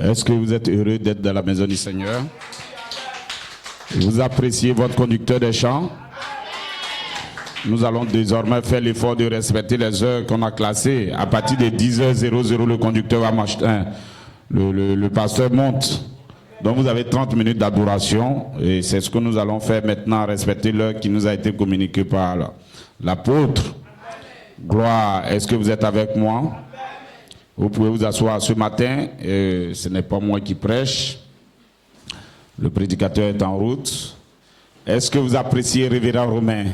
Est-ce que vous êtes heureux d'être dans la maison du Seigneur? Vous appréciez votre conducteur des chants? Nous allons désormais faire l'effort de respecter les heures qu'on a classées. À partir de 10h00, le conducteur va marcher, le pasteur monte. Donc vous avez 30 minutes d'adoration et c'est ce que nous allons faire maintenant, respecter l'heure qui nous a été communiquée par l'apôtre. Gloire, est-ce que vous êtes avec moi? Vous pouvez vous asseoir ce matin, ce n'est pas moi qui prêche. Le prédicateur est en route. Est-ce que vous appréciez Révérend Romain?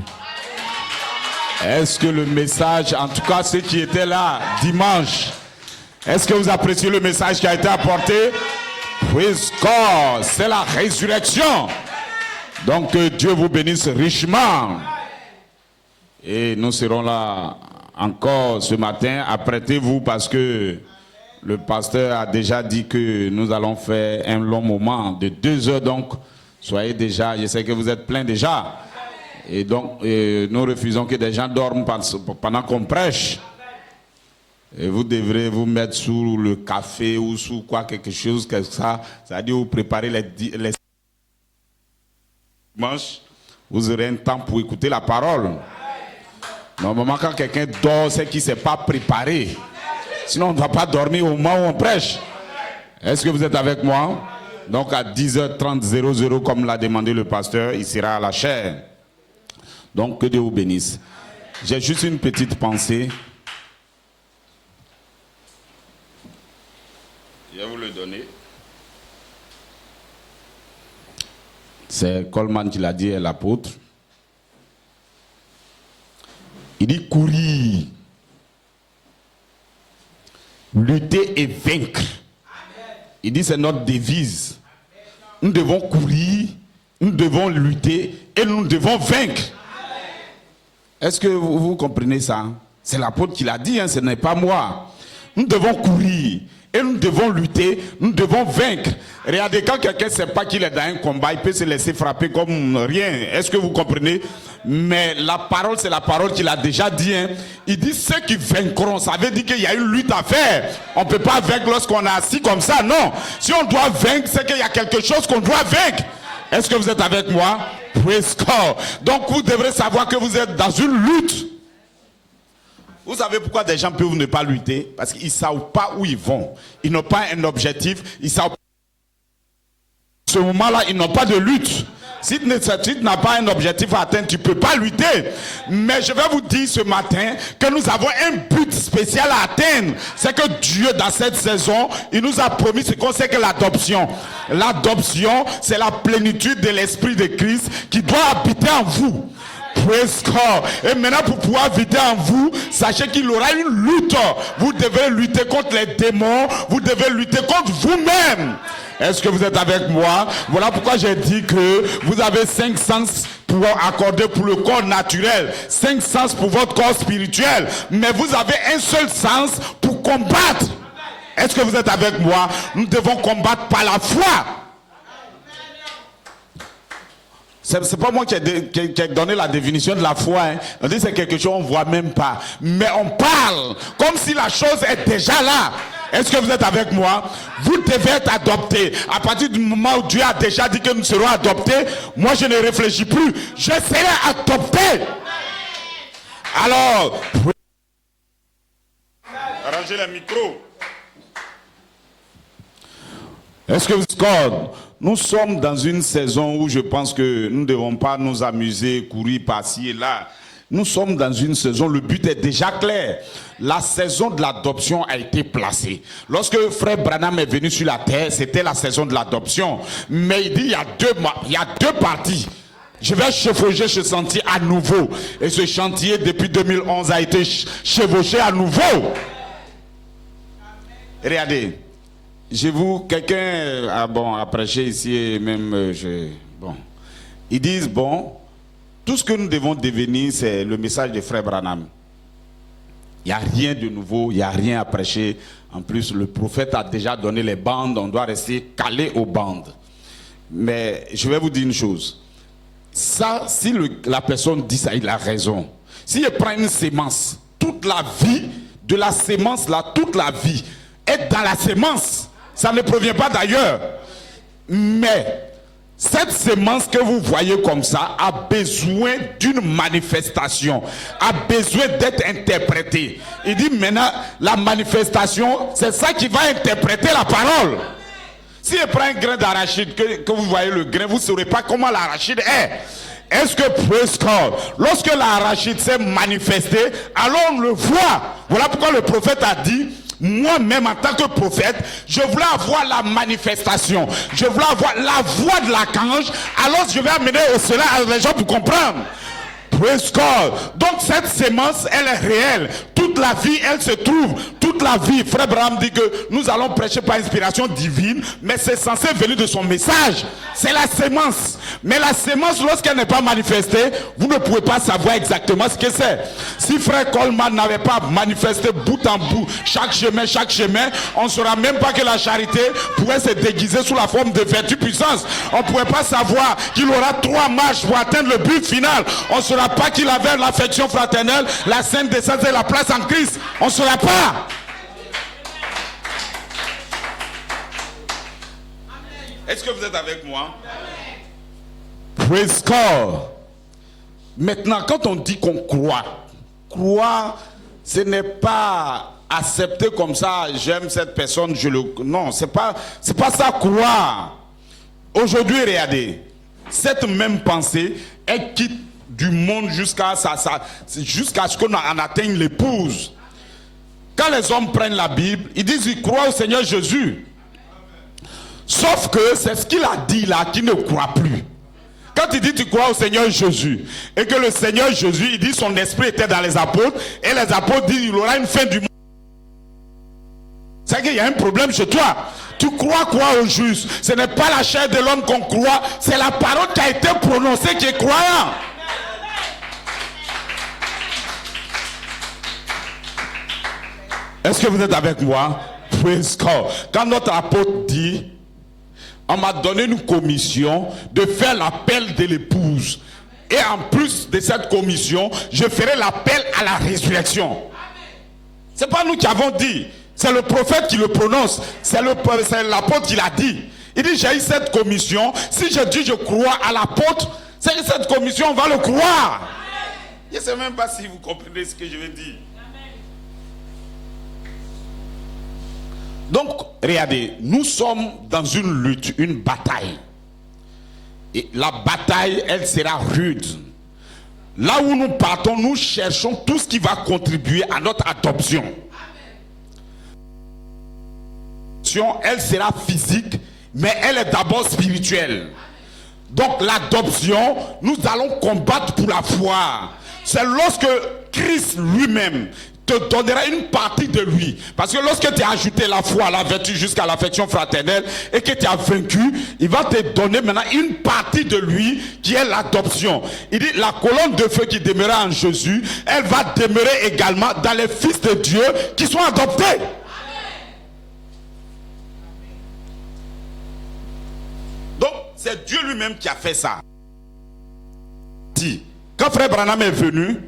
Est-ce que le message, en tout cas ceux qui étaient là dimanche, est-ce que vous appréciez le message qui a été apporté? Praise God, c'est la résurrection. Donc que Dieu vous bénisse richement. Et nous serons là encore ce matin. Apprêtez-vous parce que le pasteur a déjà dit que nous allons faire un long moment de 2 heures. Donc soyez déjà, je sais que vous êtes pleins déjà. Et donc nous refusons que des gens dorment pendant qu'on prêche. Et vous devrez vous mettre sous le café ou sous quoi, quelque chose comme ça. C'est-à-dire vous préparez les dimanches, vous aurez un temps pour écouter la parole. Normalement, quand quelqu'un dort, c'est qu'il ne s'est pas préparé. Sinon, on ne va pas dormir au moment où on prêche. Est-ce que vous êtes avec moi? Donc à 10h30, comme l'a demandé le pasteur, il sera à la chaire. Donc que Dieu vous bénisse. J'ai juste une petite pensée. Je vais vous le donner. C'est Coleman qui l'a dit, l'apôtre. Il dit courir, lutter et vaincre. Il dit c'est notre devise. Nous devons courir, nous devons lutter et nous devons vaincre. Est-ce que vous comprenez ça? C'est l'apôtre qui l'a dit, hein, ce n'est pas moi. Nous devons courir. Et nous devons lutter, nous devons vaincre. Regardez, quand quelqu'un ne sait pas qu'il est dans un combat, il peut se laisser frapper comme rien. Est-ce que vous comprenez? Mais la parole, c'est la parole qu'il a déjà dit. Hein. Il dit ceux qui vaincront, ça veut dire qu'il y a une lutte à faire. On ne peut pas vaincre lorsqu'on est assis comme ça, non. Si on doit vaincre, c'est qu'il y a quelque chose qu'on doit vaincre. Est-ce que vous êtes avec moi? Praise God. Donc vous devrez savoir que vous êtes dans une lutte. Vous savez pourquoi des gens peuvent ne pas lutter? Parce qu'ils ne savent pas où ils vont. Ils n'ont pas un objectif. Ils savent. À ce moment-là, ils n'ont pas de lutte. Si tu n'as pas un objectif à atteindre, tu ne peux pas lutter. Mais je vais vous dire ce matin que nous avons un but spécial à atteindre. C'est que Dieu, dans cette saison, il nous a promis ce qu'on sait que l'adoption. L'adoption, c'est la plénitude de l'Esprit de Christ qui doit habiter en vous. Praise God. Et maintenant, pour pouvoir habiter en vous, sachez qu'il aura une lutte. Vous devez lutter contre les démons. Vous devez lutter contre vous-même. Est-ce que vous êtes avec moi? Voilà pourquoi j'ai dit que vous avez 5 sens pour accorder pour le corps naturel, 5 sens pour votre corps spirituel, mais vous avez un seul sens pour combattre. Est-ce que vous êtes avec moi? Nous devons combattre par la foi. C'est pas moi qui ai donné la définition de la foi. Hein. On dit c'est quelque chose qu'on ne voit même pas. Mais on parle comme si la chose est déjà là. Est-ce que vous êtes avec moi? Vous devez être adopté. À partir du moment où Dieu a déjà dit que nous serons adoptés, moi je ne réfléchis plus. Je serai adopté. Alors, arrangez le micro. Est-ce que vous scordez? Nous sommes dans une saison où je pense que nous ne devons pas nous amuser, courir par-ci et là. Nous sommes dans une saison, le but est déjà clair. La saison de l'adoption a été placée. Lorsque frère Branham est venu sur la terre, c'était la saison de l'adoption. Mais il dit il y a deux parties. Je vais chevaucher ce chantier à nouveau. Et ce chantier, depuis 2011, a été chevauché à nouveau. Regardez. Quelqu'un a prêché ici et même ils disent tout ce que nous devons devenir, c'est le message de frère Branham. Il n'y a rien de nouveau, il n'y a rien à prêcher. En plus, le prophète a déjà donné les bandes, on doit rester calé aux bandes. Mais je vais vous dire une chose. Ça, si la personne dit ça, il a raison. S'il prend une sémence, toute la vie de la sémence là, toute la vie est dans la sémence. Ça ne provient pas d'ailleurs. Mais cette semence que vous voyez comme ça a besoin d'une manifestation, a besoin d'être interprétée. Il dit maintenant, la manifestation, c'est ça qui va interpréter la parole. Si je prends un grain d'arachide, que vous voyez le grain, vous ne saurez pas comment l'arachide est. Est-ce que, praise God, lorsque l'arachide s'est manifesté, alors on le voit. Voilà pourquoi le prophète a dit, moi-même en tant que prophète, je voulais avoir la manifestation. Je voulais avoir la voix de l'archange. Alors je vais amener cela à les gens pour comprendre. Praise God. Donc cette sémence, elle est réelle. Toute la vie, elle se trouve. Toute la vie. Frère Branham dit que nous allons prêcher par inspiration divine, mais c'est censé venir de son message. C'est la sémence. Mais la sémence, lorsqu'elle n'est pas manifestée, vous ne pouvez pas savoir exactement ce que c'est. Si frère Coleman n'avait pas manifesté bout en bout, chaque chemin, on ne saura même pas que la charité pourrait se déguiser sous la forme de vertu puissance. On ne pourrait pas savoir qu'il aura 3 marches pour atteindre le but final. On ne saura pas qu'il avait l'affection fraternelle, la sainte descente et la place en Christ. On ne saura pas. Est-ce que vous êtes avec moi? Praise God. Maintenant, quand on dit qu'on croire, ce n'est pas accepter comme ça, j'aime cette personne, non, c'est pas ça croire. Aujourd'hui, regardez, cette même pensée, elle quitte du monde jusqu'à ce qu'on en atteigne l'épouse. Quand les hommes prennent la Bible, ils disent qu'ils croient au Seigneur Jésus. Sauf que c'est ce qu'il a dit là qui ne croit plus. Quand il dit tu crois au Seigneur Jésus et que le Seigneur Jésus, il dit son esprit était dans les apôtres et les apôtres disent il aura une fin du monde. C'est qu'il y a un problème chez toi. Tu crois quoi au juste? Ce n'est pas la chair de l'homme qu'on croit, c'est la parole qui a été prononcée qui est croyant. Est-ce que vous êtes avec moi? Praise God. Quand notre apôtre dit, on m'a donné une commission de faire l'appel de l'épouse. Et en plus de cette commission, je ferai l'appel à la résurrection. Ce n'est pas nous qui avons dit. C'est le prophète qui le prononce. C'est l'apôtre qui l'a dit. Il dit, j'ai eu cette commission. Si je dis je crois à l'apôtre, c'est que cette commission, on va le croire. Je ne sais même pas si vous comprenez ce que je veux dire. Donc, regardez, nous sommes dans une lutte, une bataille. Et la bataille, elle sera rude. Là où nous partons, nous cherchons tout ce qui va contribuer à notre adoption. Elle sera physique, mais elle est d'abord spirituelle. Donc l'adoption, nous allons combattre pour la foi. C'est lorsque Christ lui-même te donnera une partie de lui. Parce que lorsque tu as ajouté la foi, la vertu jusqu'à l'affection fraternelle et que tu as vaincu, il va te donner maintenant une partie de lui qui est l'adoption. Il dit la colonne de feu qui demeura en Jésus, elle va demeurer également dans les fils de Dieu qui sont adoptés. Donc c'est Dieu lui-même qui a fait ça. Quand Frère Branham est venu,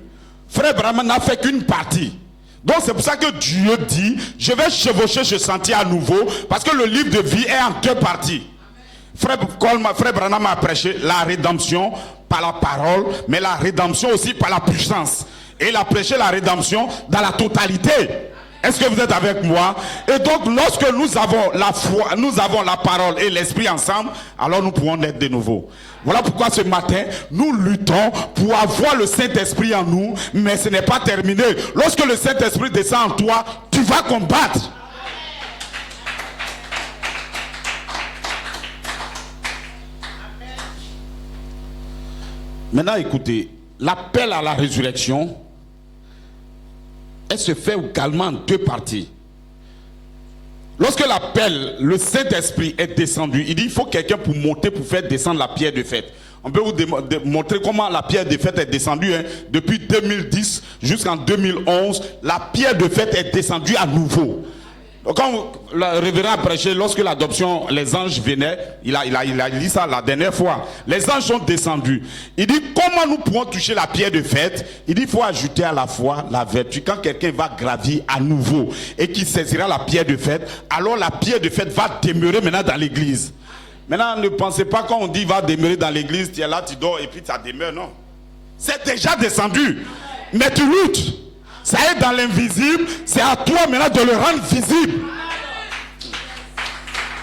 Frère Branham n'a fait qu'une partie. Donc c'est pour ça que Dieu dit, je vais chevaucher ce sentier à nouveau, parce que le livre de vie est en 2 parties. Frère Branham a prêché la rédemption par la parole, mais la rédemption aussi par la puissance. Et il a prêché la rédemption dans la totalité. Est-ce que vous êtes avec moi? Et donc lorsque nous avons la foi, nous avons la parole et l'esprit ensemble, alors nous pouvons naître de nouveau. Voilà pourquoi ce matin, nous luttons pour avoir le Saint-Esprit en nous, mais ce n'est pas terminé. Lorsque le Saint-Esprit descend en toi, tu vas combattre. Maintenant écoutez, l'appel à la résurrection, elle se fait également en 2 parties. Lorsque l'appel, le Saint-Esprit est descendu, il dit il faut quelqu'un pour monter, pour faire descendre la pierre de fête. On peut vous montrer comment la pierre de fête est descendue. Depuis 2010 jusqu'en 2011, la pierre de fête est descendue à nouveau. Donc, quand le révérend a prêché, lorsque l'adoption, les anges venaient, il a dit ça la dernière fois. Les anges sont descendus. Il dit, comment nous pouvons toucher la pierre de fête? Il dit, il faut ajouter à la foi la vertu. Quand quelqu'un va gravir à nouveau et qu'il saisira la pierre de fête, alors la pierre de fête va demeurer maintenant dans l'église. Maintenant, ne pensez pas quand on dit va demeurer dans l'église, tu es là, tu dors et puis ça demeure, non. C'est déjà descendu. Mais tu luttes. Ça est dans l'invisible, c'est à toi maintenant de le rendre visible.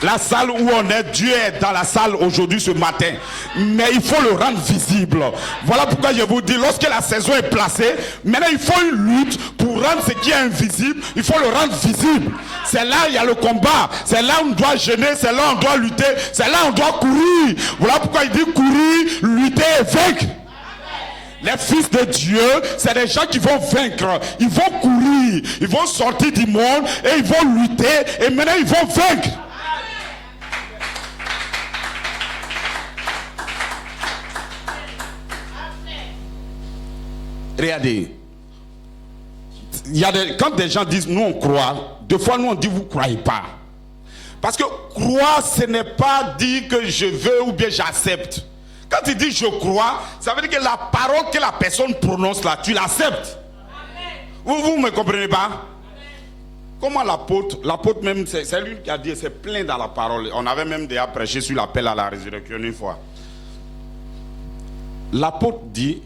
La salle où on est, Dieu est dans la salle aujourd'hui ce matin. Mais il faut le rendre visible. Voilà pourquoi je vous dis, lorsque la saison est placée, maintenant il faut une lutte pour rendre ce qui est invisible, il faut le rendre visible. C'est là il y a le combat, c'est là où on doit gêner, c'est là où on doit lutter, c'est là où on doit courir. Voilà pourquoi il dit courir, lutter et vaincre. Les fils de Dieu, c'est des gens qui vont vaincre. Ils vont courir, ils vont sortir du monde et ils vont lutter et maintenant ils vont vaincre. Regardez, quand des gens disent nous on croit, deux fois nous on dit vous ne croyez pas. Parce que croire ce n'est pas dire que je veux ou bien j'accepte. Quand tu dis je crois, ça veut dire que la parole que la personne prononce là, tu l'acceptes. Vous ne me comprenez pas? Amen. Comment l'apôtre même, c'est lui qui a dit, c'est plein dans la parole. On avait même déjà prêché sur l'appel à la résurrection une fois. L'apôtre dit,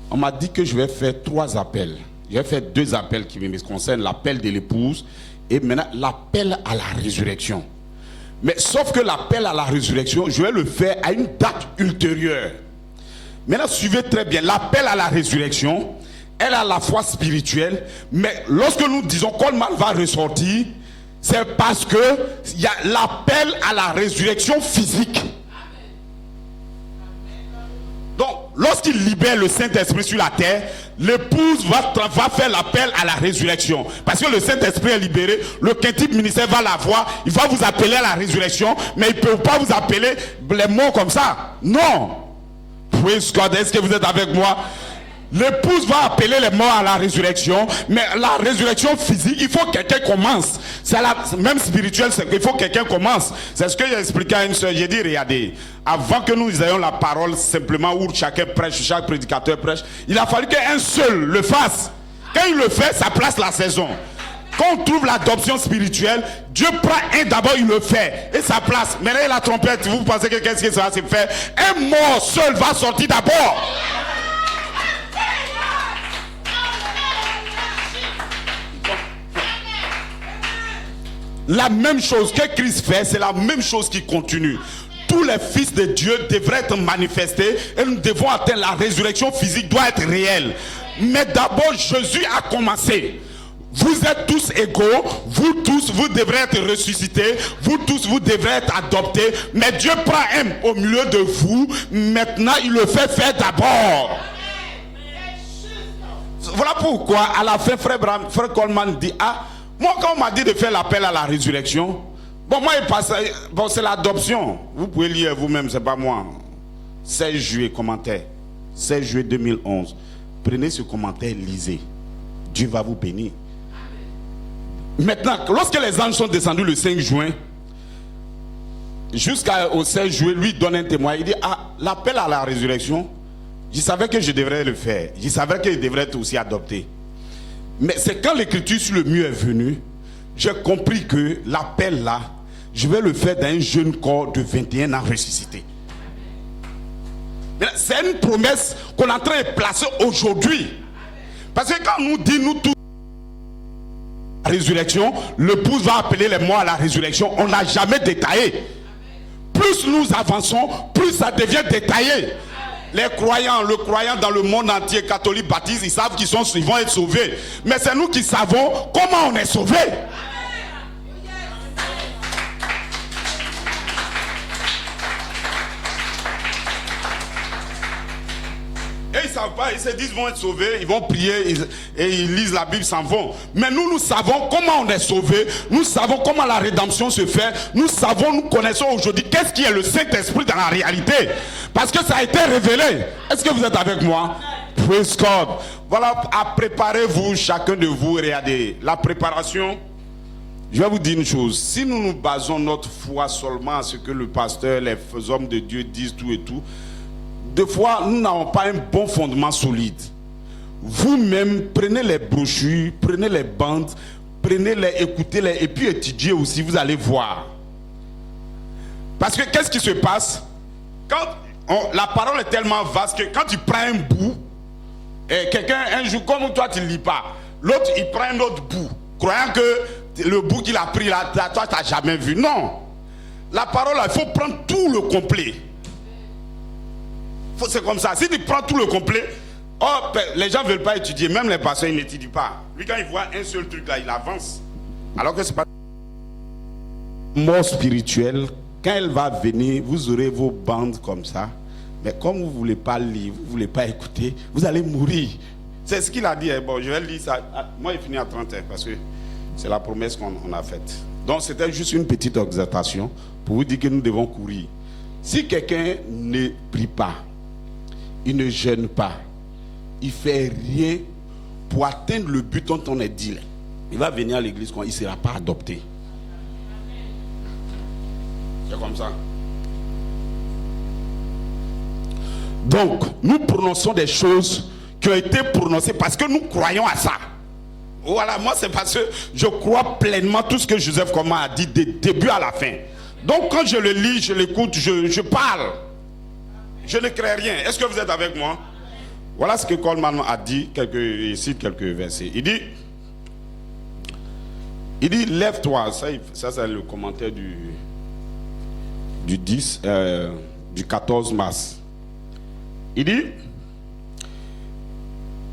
on m'a dit que je vais faire 3 appels. Je vais faire 2 appels qui me concernent, l'appel de l'épouse et maintenant l'appel à la résurrection. Mais sauf que l'appel à la résurrection, je vais le faire à une date ultérieure. Maintenant, suivez très bien. L'appel à la résurrection, elle a la foi spirituelle. Mais lorsque nous disons Coleman va ressortir, c'est parce que il y a l'appel à la résurrection physique. Donc, lorsqu'il libère le Saint-Esprit sur la terre, l'épouse va faire l'appel à la résurrection. Parce que le Saint-Esprit est libéré, le quintuple ministère va la voir, il va vous appeler à la résurrection, mais il ne peut pas vous appeler les morts comme ça. Non. Praise God, est-ce que vous êtes avec moi? L'épouse va appeler les morts à la résurrection, mais la résurrection physique, il faut que quelqu'un commence. C'est la même spirituelle, c'est qu'il faut que quelqu'un commence. C'est ce que j'ai expliqué à une soeur. J'ai dit, regardez, avant que nous ayons la parole simplement où chacun prêche, chaque prédicateur prêche, il a fallu qu'un seul le fasse. Quand il le fait, ça place la saison. Quand on trouve l'adoption spirituelle, Dieu prend un d'abord, il le fait et ça place. Maintenant la trompette, vous pensez que qu'est-ce que ça va se faire? Un mort seul va sortir d'abord. La même chose que Christ fait, c'est la même chose qui continue. Tous les fils de Dieu devraient être manifestés et nous devons atteindre la résurrection physique, doit être réelle. Mais d'abord, Jésus a commencé. Vous êtes tous égaux, vous tous, vous devrez être ressuscités, vous tous, vous devrez être adoptés. Mais Dieu prend un au milieu de vous, maintenant il le fait faire d'abord. Voilà pourquoi à la fin, frère Coleman dit, ah, moi, quand on m'a dit de faire l'appel à la résurrection, bon, moi, c'est l'adoption. Vous pouvez lire vous-même, c'est pas moi. 16 juillet, commentaire. 16 juillet 2011. Prenez ce commentaire, lisez. Dieu va vous bénir. Maintenant, lorsque les anges sont descendus le 5 juin, jusqu'au 16 juillet, lui donne un témoin. Il dit, ah, l'appel à la résurrection, je savais que je devrais le faire. Je savais qu'il devrait être aussi adopté. Mais c'est quand l'écriture sur le mur est venue, j'ai compris que l'appel là, je vais le faire dans un jeune corps de 21 ans ressuscité. C'est une promesse qu'on est en train de placer aujourd'hui. Parce que quand on nous dit, nous tous, la résurrection, l'épouse va appeler les morts à la résurrection, on n'a jamais détaillé. Plus nous avançons, plus ça devient détaillé. Les croyants, le croyant dans le monde entier, catholique, baptiste, ils savent qu'ils vont être sauvés. Mais c'est nous qui savons comment on est sauvés. Et ils ne savent pas, ils se disent qu'ils vont être sauvés, ils vont prier et ils lisent la Bible, s'en vont. Mais nous savons comment on est sauvés, nous savons comment la rédemption se fait, nous connaissons aujourd'hui qu'est-ce qui est le Saint-Esprit dans la réalité. Parce que ça a été révélé. Est-ce que vous êtes avec moi? Praise God. Voilà, préparez-vous, chacun de vous, regardez. La préparation, Je vais vous dire une chose. Si nous nous basons notre foi seulement à ce que le pasteur, les hommes de Dieu disent tout et tout, des fois, nous n'avons pas un bon fondement solide. Vous-même, prenez les brochures, prenez les bandes, prenez-les, écoutez-les, et puis étudiez aussi, vous allez voir. Parce que qu'est-ce qui se passe? La parole est tellement vaste que quand tu prends un bout, et quelqu'un, un jour, comme toi, tu ne lis pas, l'autre, il prend un autre bout, croyant que le bout qu'il a pris là, toi, tu n'as jamais vu. Non. La parole, il faut prendre tout le complet. C'est comme ça. Si tu prends tout le complet, les gens ne veulent pas étudier. Même les pasteurs, ils n'étudient pas. Lui, quand il voit un seul truc là, il avance. Alors que c'est pas... Mort spirituelle, quand elle va venir, vous aurez vos bandes comme ça. Mais comme vous ne voulez pas lire, vous ne voulez pas écouter, vous allez mourir. C'est ce qu'il a dit. Bon, je vais lire ça. Moi, il finit à 30 ans parce que c'est la promesse qu'on a faite. Donc, c'était juste une petite exhortation pour vous dire que nous devons courir. Si quelqu'un ne prie pas, il ne jeûne pas, il ne fait rien pour atteindre le but dont on est dit, il va venir à l'église quand il ne sera pas adopté. C'est comme ça. Donc, nous prononçons des choses qui ont été prononcées parce que nous croyons à ça. Voilà, moi c'est parce que je crois pleinement tout ce que Joseph Coleman a dit du début à la fin. Donc quand je le lis, je l'écoute, je parle. Je ne crée rien. Est-ce que vous êtes avec moi? Voilà ce que Coleman a dit, il cite quelques versets. Il dit lève-toi. Ça c'est le commentaire du 14 mars. Il dit,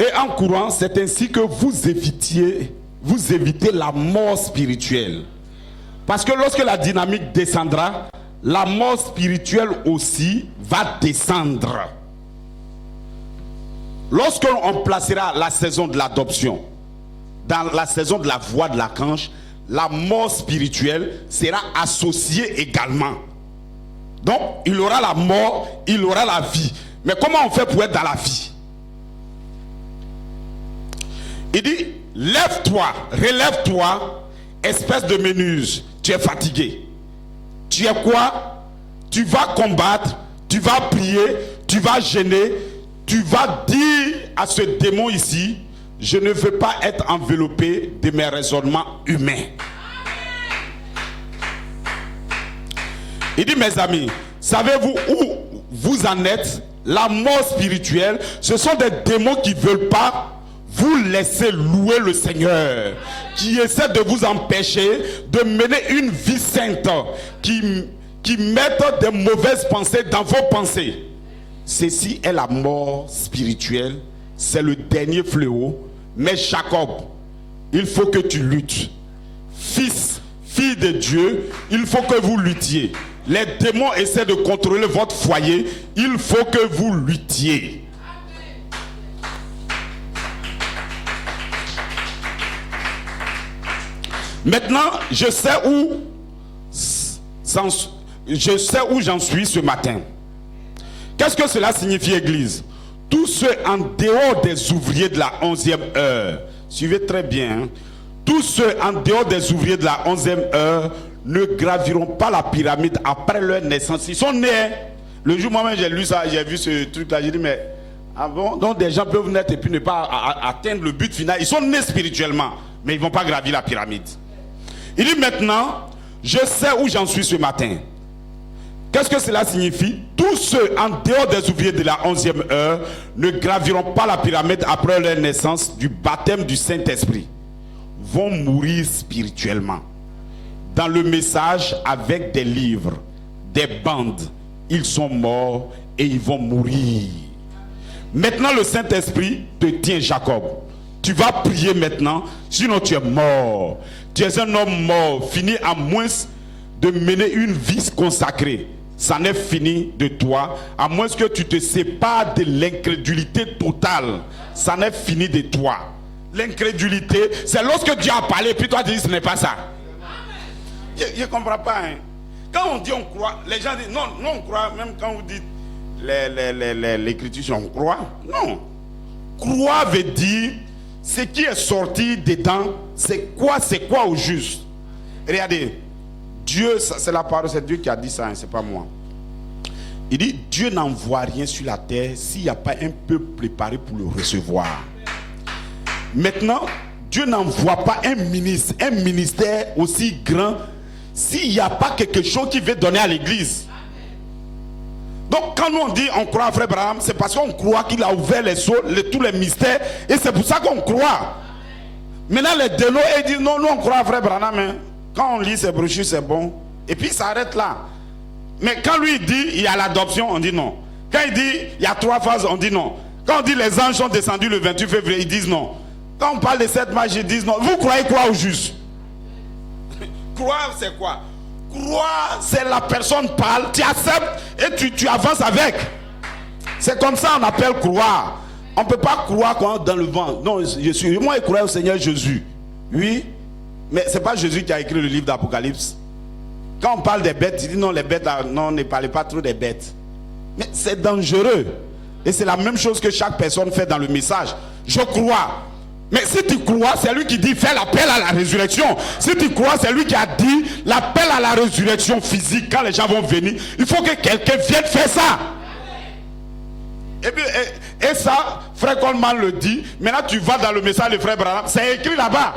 et en courant, c'est ainsi que vous évitez la mort spirituelle. Parce que lorsque la dynamique descendra, la mort spirituelle aussi va descendre. Lorsqu'on placera la saison de l'adoption dans la saison de la voix de l'archange, la mort spirituelle sera associée également. Donc, il aura la mort, il aura la vie. Mais comment on fait pour être dans la vie? Il dit, lève-toi, relève-toi, espèce de ménuse, tu es fatigué. Tu es quoi? Tu vas combattre, tu vas prier, tu vas gêner, tu vas dire à ce démon ici, je ne veux pas être enveloppé de mes raisonnements humains. Il dit, mes amis, savez-vous où vous en êtes? La mort spirituelle, ce sont des démons qui ne veulent pas vous laisser louer le Seigneur, qui essaient de vous empêcher de mener une vie sainte, qui mettent des mauvaises pensées dans vos pensées. Ceci est la mort spirituelle, c'est le dernier fléau. Mais Jacob, il faut que tu luttes. Fils, fille de Dieu, il faut que vous luttiez. Les démons essaient de contrôler votre foyer, il faut que vous luttiez. Maintenant, je sais où j'en suis ce matin. Qu'est-ce que cela signifie, Église? Tous ceux en dehors des ouvriers de la 11e heure, suivez très bien, hein? Tous ceux en dehors des ouvriers de la 11e heure ne graviront pas la pyramide après leur naissance. Ils sont nés. Le jour moi-même j'ai lu ça, j'ai vu ce truc-là, j'ai dit mais ah bon, donc des gens peuvent naître et puis ne pas atteindre le but final. Ils sont nés spirituellement, mais ils ne vont pas gravir la pyramide. Il dit maintenant, je sais où j'en suis ce matin. Qu'est-ce que cela signifie? Tous ceux en dehors des ouvriers de la 11e heure ne graviront pas la pyramide après leur naissance du baptême du Saint-Esprit. Vont mourir spirituellement. Dans le message avec des livres, des bandes, ils sont morts et ils vont mourir. Maintenant le Saint-Esprit te tient, Jacob. Tu vas prier maintenant, sinon tu es mort. Tu es un homme mort, fini à moins de mener une vie consacrée. Ça n'est fini de toi, à moins que tu te sépares de l'incrédulité totale. Ça n'est fini de toi. L'incrédulité, c'est lorsque Dieu a parlé, puis toi tu dis ce n'est pas ça. Je ne comprends pas. Hein. Quand on dit on croit, les gens disent non, on croit, même quand vous dites l'écriture, on croit. Non. Croire veut dire ce qui est sorti dedans, c'est quoi au juste. Regardez, Dieu, c'est la parole, c'est Dieu qui a dit ça, hein, c'est pas moi. Il dit, Dieu n'envoie rien sur la terre s'il n'y a pas un peuple préparé pour le recevoir. Maintenant, Dieu n'envoie pas un ministre, un ministère aussi grand s'il n'y a pas quelque chose qu'il veut donner à l'église. Donc quand nous on dit on croit à Frère Branham, c'est parce qu'on croit qu'il a ouvert les sceaux, tous les mystères, et c'est pour ça qu'on croit. Maintenant les délos ils disent non, nous on croit à Frère Branham, hein. Quand on lit ces brochures c'est bon, et puis ça arrête là. Mais quand lui il dit il y a l'adoption, on dit non. Quand il dit il y a 3 phases, on dit non. Quand on dit les anges sont descendus le 28 février, ils disent non. Quand on parle de 7 matchs, ils disent non. Vous croyez quoi au juste? Croire c'est quoi? Croire c'est la personne parle, tu acceptes et tu avances avec. C'est comme ça on appelle croire. On ne peut pas croire quand dans le vent. Non, moi je crois au Seigneur Jésus. Oui, mais c'est pas Jésus qui a écrit le livre d'Apocalypse. Quand on parle des bêtes, il dit non, les bêtes, non, ne parlez pas trop des bêtes. Mais c'est dangereux. Et c'est la même chose que chaque personne fait dans le message. Je crois. Mais si tu crois, c'est lui qui dit fais l'appel à la résurrection. Si tu crois, c'est lui qui a dit l'appel à la résurrection physique. Quand les gens vont venir, il faut que quelqu'un vienne faire ça. Et ça, Frère Coleman le dit. Maintenant tu vas dans le message de Frère Branham, c'est écrit là-bas.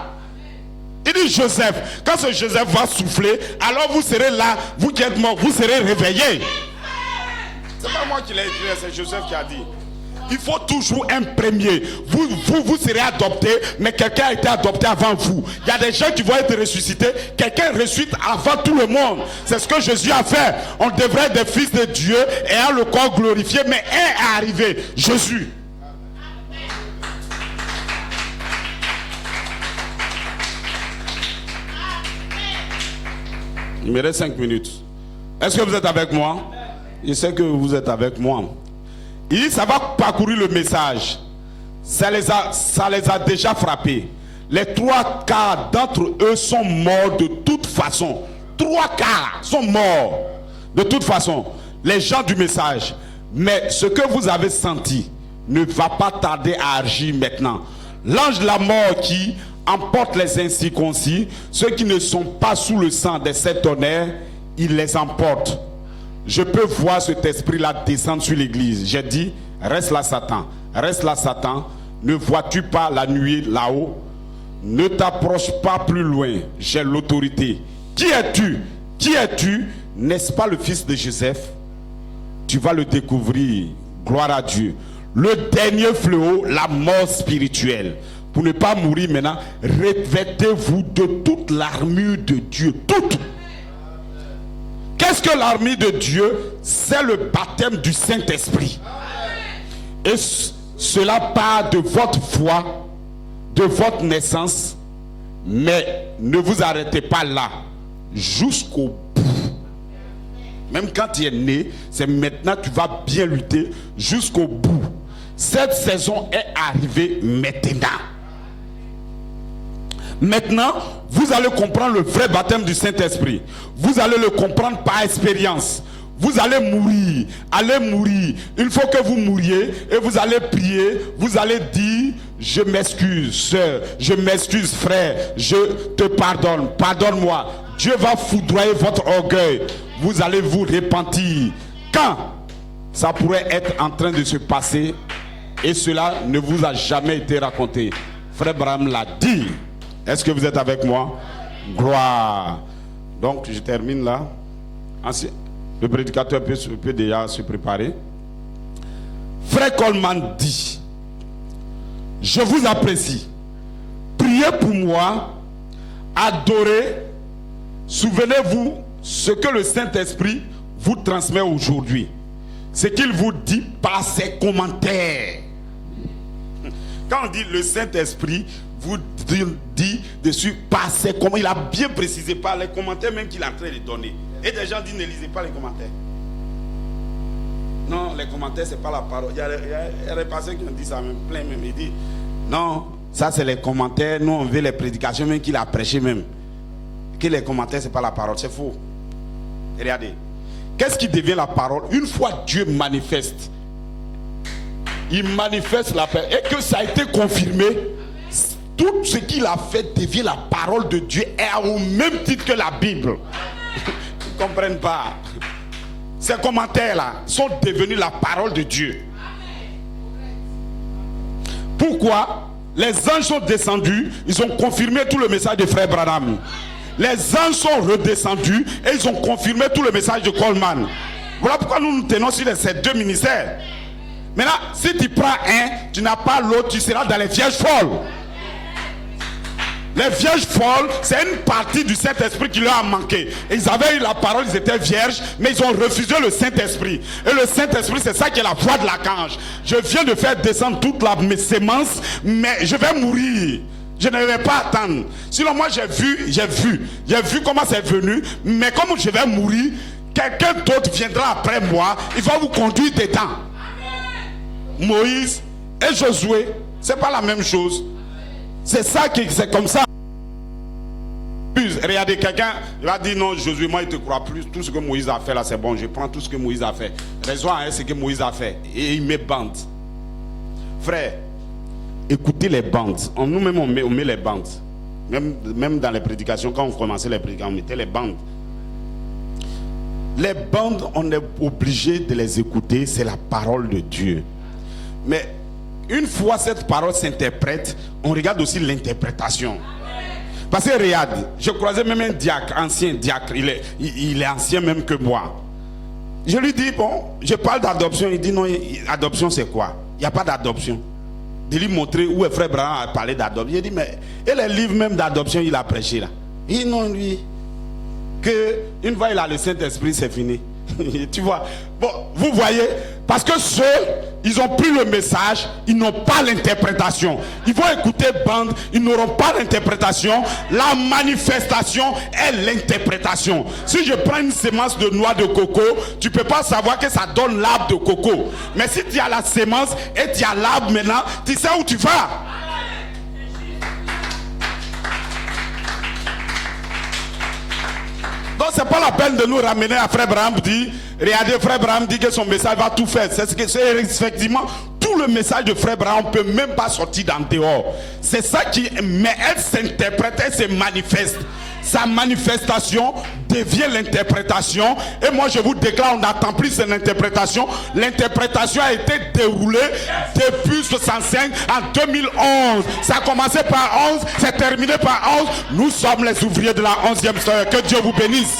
Il dit Joseph, quand ce Joseph va souffler, alors vous serez là, vous qui êtes morts, vous serez réveillés. C'est pas moi qui l'ai écrit, c'est Joseph qui a dit. Il faut toujours un premier. Vous serez adopté, mais quelqu'un a été adopté avant vous. Il y a des gens qui vont être ressuscités. Quelqu'un ressuscite avant tout le monde. C'est ce que Jésus a fait. On devrait être des fils de Dieu ayant le corps glorifié, mais un est arrivé, Jésus. Il me reste 5 minutes. Est-ce que vous êtes avec moi? Je sais que vous êtes avec moi. Et ça va parcourir le message. Ça les a déjà frappés. Les 3 quarts d'entre eux sont morts de toute façon. 3 quarts sont morts de toute façon. Les gens du message. Mais ce que vous avez senti ne va pas tarder à agir maintenant. L'ange de la mort qui emporte les incirconcis, ceux qui ne sont pas sous le sang des 7 tonnerres, il les emporte. Je peux voir cet esprit-là descendre sur l'église. J'ai dit, reste là Satan, reste là Satan. Ne vois-tu pas la nuée là-haut? Ne t'approche pas plus loin, j'ai l'autorité. Qui es-tu? Qui es-tu? N'est-ce pas le fils de Joseph? Tu vas le découvrir, gloire à Dieu. Le dernier fléau, la mort spirituelle. Pour ne pas mourir maintenant, revêtez-vous de toute l'armure de Dieu, toute. Qu'est-ce que l'armure de Dieu? C'est le baptême du Saint-Esprit. Et cela part de votre foi, de votre naissance. Mais ne vous arrêtez pas là, jusqu'au bout. Même quand tu es né, c'est maintenant que tu vas bien lutter jusqu'au bout. Cette saison est arrivée maintenant. Maintenant, vous allez comprendre le vrai baptême du Saint-Esprit. Vous allez le comprendre par expérience. Vous allez mourir, il faut que vous mouriez et vous allez prier, vous allez dire, je m'excuse sœur, je m'excuse frère, je te pardonne, pardonne-moi. Dieu va foudroyer votre orgueil, vous allez vous repentir. Quand ça pourrait être en train de se passer et cela ne vous a jamais été raconté. Frère Branham l'a dit. Est-ce que vous êtes avec moi? Gloire. Donc je termine là. Ensuite, le prédicateur peut déjà se préparer. Frère Coleman dit, je vous apprécie. Priez pour moi. Adorez. Souvenez-vous ce que le Saint-Esprit vous transmet aujourd'hui. Ce qu'il vous dit par ses commentaires. Quand on dit le Saint-Esprit vous dit dessus par ses commentaires, il a bien précisé par les commentaires même qu'il est en train de donner. Et des gens disent ne lisez pas les commentaires. Non, les commentaires c'est pas la parole. Il y a des pasteurs qui ont dit ça même, plein même. Il dit non, ça c'est les commentaires. Nous on veut les prédications même qu'il a prêché même. Que les commentaires c'est pas la parole, c'est faux. Regardez, qu'est-ce qui devient la parole? Une fois Dieu manifeste, il manifeste la paix et que ça a été confirmé. tout ce qu'il a fait devient la parole de Dieu et au même titre que la Bible. Ils ne comprennent pas. Ces commentaires-là sont devenus la parole de Dieu. Pourquoi? Les anges sont descendus, ils ont confirmé tout le message de Frère Branham. Les anges sont redescendus et ils ont confirmé tout le message de Coleman. Voilà pourquoi nous nous tenons sur ces deux ministères. Maintenant, si tu prends un, tu n'as pas l'autre, tu seras dans les vierges folles. Les vierges folles, c'est une partie du Saint-Esprit qui leur a manqué. Ils avaient eu la parole, ils étaient vierges, mais ils ont refusé le Saint-Esprit. Et le Saint-Esprit, c'est ça qui est la voix de l'archange. Je viens de faire descendre toute mes sémences, mais je vais mourir. Je ne vais pas attendre. Sinon, moi, j'ai vu comment c'est venu, mais comme je vais mourir, quelqu'un d'autre viendra après moi, il va vous conduire dedans. Moïse et Josué, c'est pas la même chose. C'est ça qui, c'est comme ça. Regardez, quelqu'un va dire non, Josué, moi, il te croit plus. Tout ce que Moïse a fait là, c'est bon. Je prends tout ce que Moïse a fait. Raison à ce que Moïse a fait. Et il met bande. Frère, écoutez les bandes. Nous-mêmes, on met les bandes. Même dans les prédications, quand on commençait les prédications, on mettait les bandes. Les bandes, on est obligé de les écouter. C'est la parole de Dieu. Mais une fois cette parole s'interprète, on regarde aussi l'interprétation. Parce que regarde, je croisais même un diacre, ancien diacre, il est ancien même que moi. Je lui dis, bon, je parle d'adoption. Il dit non, adoption c'est quoi? Il n'y a pas d'adoption. De lui montrer où est Frère Branham a parlé d'adoption. Il dit, mais et les livres même d'adoption, il a prêché là. Il dit non, lui, que une fois il a le Saint-Esprit, c'est fini. Tu vois, bon, vous voyez, parce que ceux, ils ont pris le message, ils n'ont pas l'interprétation. Ils vont écouter bande, ils n'auront pas l'interprétation. La manifestation est l'interprétation. Si je prends une sémence de noix de coco, tu ne peux pas savoir que ça donne l'arbre de coco. Mais si tu as la sémence et tu as l'arbre maintenant, tu sais où tu vas. Donc c'est pas la peine de nous ramener à Frère Branham dit, regardez, Frère Branham dit que son message va tout faire. C'est effectivement tout le message de Frère Branham, on ne peut même pas sortir d'en dehors. C'est ça qui, mais elle s'interprète, elle se manifeste. Sa manifestation devient l'interprétation. Et moi je vous déclare, on n'attend plus cette interprétation. L'interprétation a été déroulée depuis 65 en 2011. Ça a commencé par 11, c'est terminé par 11. Nous sommes les ouvriers de la 11e sœur. Que Dieu vous bénisse.